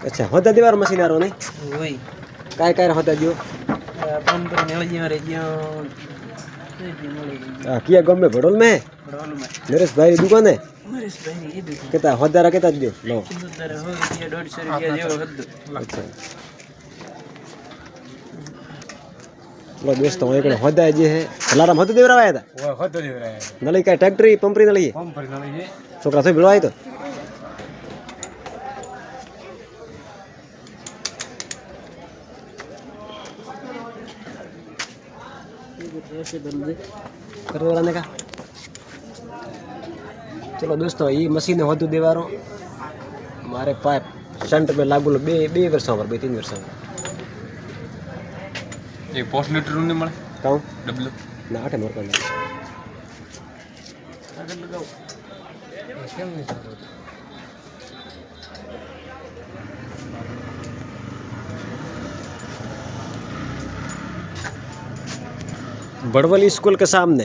अच्छा होता दीवार मशीन आ रहा नहीं वही काय होता दियो पंप नल जी रे जो किया गम में भड़ोल में रोल में नरेश भाई दुकान है मरीज भाई ये देखो कहता होदारा कहता दियो लो किधर हो गया 150 रुपया जो हद अच्छा लो दोस्तों एक होदा जे है अलार्म होता देवरा आया था वो होतो देवरा है नली का ट्रैक्टरी पंपरी नली कम पर नली है छोकरा से बिलवाय तो करवाने का चलो दोस्तों ये मशीन होतु देवारो मारे पाइप शंट में लागू बे वर्षा पर 2-3 वर्षा एक पोस्ट लीटर ने મળે कहूं डब्ल्यू ना 8 मोर कर अगर लगाओ કેમ નહીં થતો बड़वली स्कूल के सामने